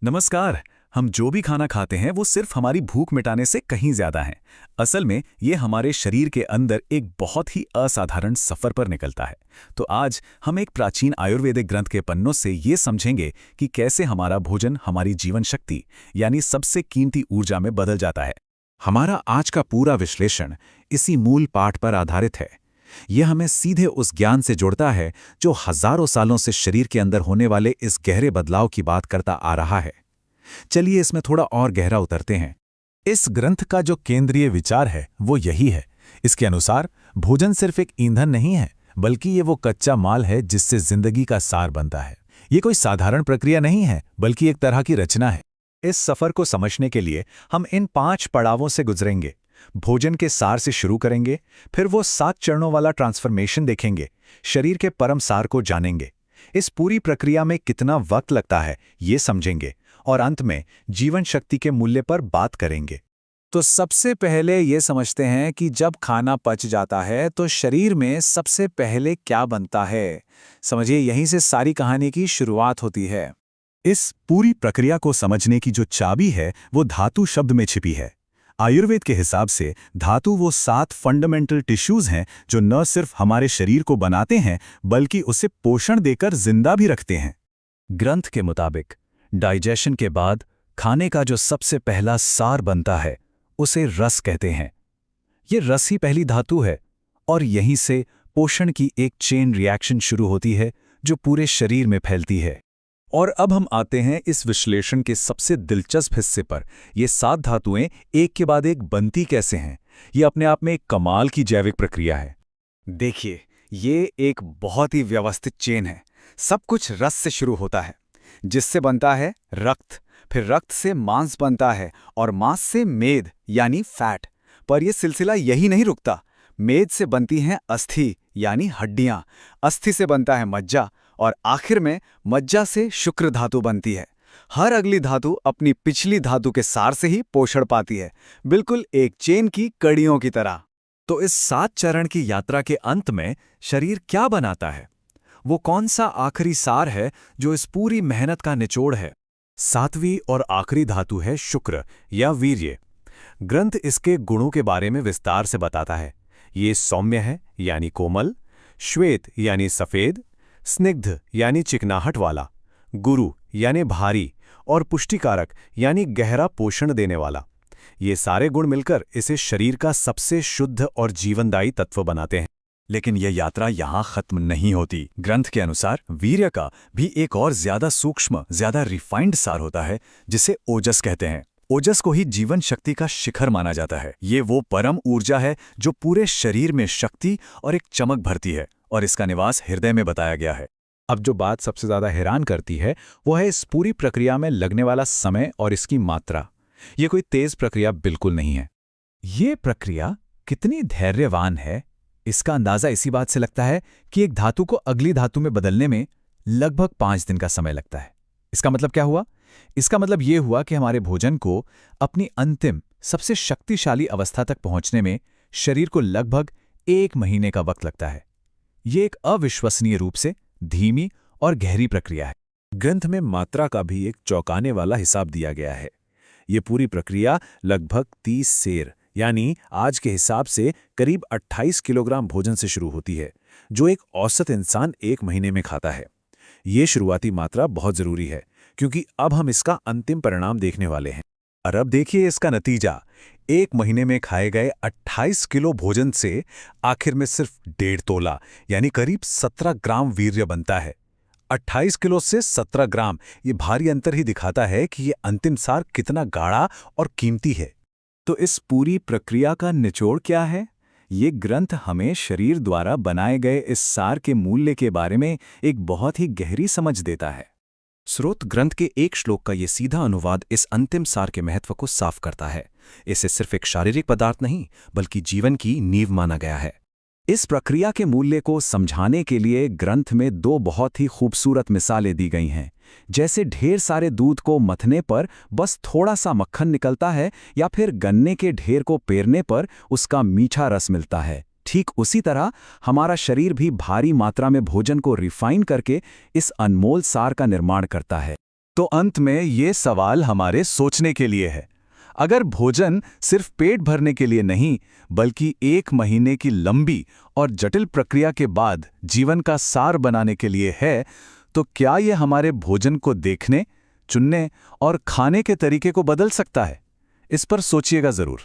नमस्कार। हम जो भी खाना खाते हैं वो सिर्फ हमारी भूख मिटाने से कहीं ज्यादा है। असल में ये हमारे शरीर के अंदर एक बहुत ही असाधारण सफर पर निकलता है। तो आज हम एक प्राचीन आयुर्वेदिक ग्रंथ के पन्नों से ये समझेंगे कि कैसे हमारा भोजन हमारी जीवन शक्ति यानी सबसे कीमती ऊर्जा में बदल जाता है। हमारा आज का पूरा विश्लेषण इसी मूल पाठ पर आधारित है। यह हमें सीधे उस ज्ञान से जोड़ता है जो हजारों सालों से शरीर के अंदर होने वाले इस गहरे बदलाव की बात करता आ रहा है। चलिए इसमें थोड़ा और गहरा उतरते हैं। इस ग्रंथ का जो केंद्रीय विचार है वो यही है। इसके अनुसार भोजन सिर्फ एक ईंधन नहीं है, बल्कि ये वो कच्चा माल है जिससे जिंदगी का सार बनता है। ये कोई साधारण प्रक्रिया नहीं है, बल्कि एक तरह की रचना है। इस सफर को समझने के लिए हम इन 5 पड़ावों से गुजरेंगे। भोजन के सार से शुरू करेंगे, फिर वो 7 चरणों वाला ट्रांसफॉर्मेशन देखेंगे, शरीर के परम सार को जानेंगे, इस पूरी प्रक्रिया में कितना वक्त लगता है ये समझेंगे, और अंत में जीवन शक्ति के मूल्य पर बात करेंगे। तो सबसे पहले ये समझते हैं कि जब खाना पच जाता है तो शरीर में सबसे पहले क्या बनता है। समझिए, यहीं से सारी कहानी की शुरुआत होती है। इस पूरी प्रक्रिया को समझने की जो चाबी है वो धातु शब्द में छिपी है। आयुर्वेद के हिसाब से धातु वो 7 फंडामेंटल टिश्यूज हैं जो न सिर्फ हमारे शरीर को बनाते हैं, बल्कि उसे पोषण देकर जिंदा भी रखते हैं। ग्रंथ के मुताबिक डाइजेशन के बाद खाने का जो सबसे पहला सार बनता है उसे रस कहते हैं। ये रस ही पहली धातु है, और यहीं से पोषण की एक चेन रिएक्शन शुरू होती है जो पूरे शरीर में फैलती है। और अब हम आते हैं इस विश्लेषण के सबसे दिलचस्प हिस्से पर। ये 7 धातुएं एक के बाद एक बनती कैसे हैं। ये अपने आप में एक कमाल की जैविक प्रक्रिया है। देखिए, ये एक बहुत ही व्यवस्थित चेन है। सब कुछ रस से शुरू होता है, जिससे बनता है रक्त, फिर रक्त से मांस बनता है, और मांस से मेद यानी फैट। पर यह सिलसिला यही नहीं रुकता। मेद से बनती हैं अस्थि यानी हड्डियां, अस्थि से बनता है मज्जा, और आखिर में मज्जा से शुक्र धातु बनती है। हर अगली धातु अपनी पिछली धातु के सार से ही पोषण पाती है, बिल्कुल एक चेन की कड़ियों की तरह। तो इस 7 चरण की यात्रा के अंत में शरीर क्या बनाता है? वो कौन सा आखिरी सार है जो इस पूरी मेहनत का निचोड़ है? 7वीं और आखिरी धातु है शुक्र या वीर्य। ग्रंथ इसके गुणों के बारे में विस्तार से बताता है। ये सौम्य है यानी कोमल, श्वेत यानी सफेद, स्निग्ध यानी चिकनाहट वाला, गुरु यानी भारी, और पुष्टिकारक यानी गहरा पोषण देने वाला। ये सारे गुण मिलकर इसे शरीर का सबसे शुद्ध और जीवनदायी तत्व बनाते हैं। लेकिन यह यात्रा यहाँ खत्म नहीं होती। ग्रंथ के अनुसार वीर्य का भी एक और ज्यादा सूक्ष्म, ज्यादा रिफाइंड सार होता है, जिसे ओजस कहते हैं। ओजस को ही जीवन शक्ति का शिखर माना जाता है। ये वो परम ऊर्जा है जो पूरे शरीर में शक्ति और एक चमक भरती है, और इसका निवास हृदय में बताया गया है। अब जो बात सबसे ज्यादा हैरान करती है वो है इस पूरी प्रक्रिया में लगने वाला समय और इसकी मात्रा। ये कोई तेज प्रक्रिया बिल्कुल नहीं है। ये प्रक्रिया कितनी धैर्यवान है, इसका अंदाजा इसी बात से लगता है कि एक धातु को अगली धातु में बदलने में लगभग 5 दिन का समय लगता है। इसका मतलब क्या हुआ? इसका मतलब ये हुआ कि हमारे भोजन को अपनी अंतिम, सबसे शक्तिशाली अवस्था तक पहुंचने में शरीर को लगभग 1 महीने का वक्त लगता है। ये एक अविश्वसनीय रूप से धीमी और गहरी प्रक्रिया है। ग्रंथ में मात्रा का भी एक चौंकाने वाला हिसाब दिया गया है। ये पूरी प्रक्रिया लगभग 30 सेर यानी आज के हिसाब से करीब 28 किलोग्राम भोजन से शुरू होती है, जो एक औसत इंसान 1 महीने में खाता है। ये शुरुआती मात्रा बहुत जरूरी है, क्योंकि अब हम इसका अंतिम परिणाम देखने वाले हैं। और अब देखिए इसका नतीजा। 1 महीने में खाए गए 28 किलो भोजन से आखिर में सिर्फ 1.5 तोला यानी करीब 17 ग्राम वीर्य बनता है। 28 किलो से 17 ग्राम, ये भारी अंतर ही दिखाता है कि ये अंतिम सार कितना गाढ़ा और कीमती है। तो इस पूरी प्रक्रिया का निचोड़ क्या है? ये ग्रंथ हमें शरीर द्वारा बनाए गए इस सार के मूल्य के बारे में एक बहुत ही गहरी समझ देता है। स्रोत ग्रंथ के एक श्लोक का ये सीधा अनुवाद इस अंतिम सार के महत्व को साफ करता है। इसे सिर्फ एक शारीरिक पदार्थ नहीं, बल्कि जीवन की नींव माना गया है। इस प्रक्रिया के मूल्य को समझाने के लिए ग्रंथ में 2 बहुत ही खूबसूरत मिसालें दी गई हैं। जैसे ढेर सारे दूध को मथने पर बस थोड़ा सा मक्खन निकलता है, या फिर गन्ने के ढेर को पेरने पर उसका मीठा रस मिलता है। ठीक उसी तरह हमारा शरीर भी भारी मात्रा में भोजन को रिफाइन करके इस अनमोल सार का निर्माण करता है। तो अंत में ये सवाल हमारे सोचने के लिए है। अगर भोजन सिर्फ पेट भरने के लिए नहीं, बल्कि 1 महीने की लंबी और जटिल प्रक्रिया के बाद जीवन का सार बनाने के लिए है, तो क्या ये हमारे भोजन को देखने, चुनने और खाने के तरीके को बदल सकता है? इस पर सोचिएगा जरूर।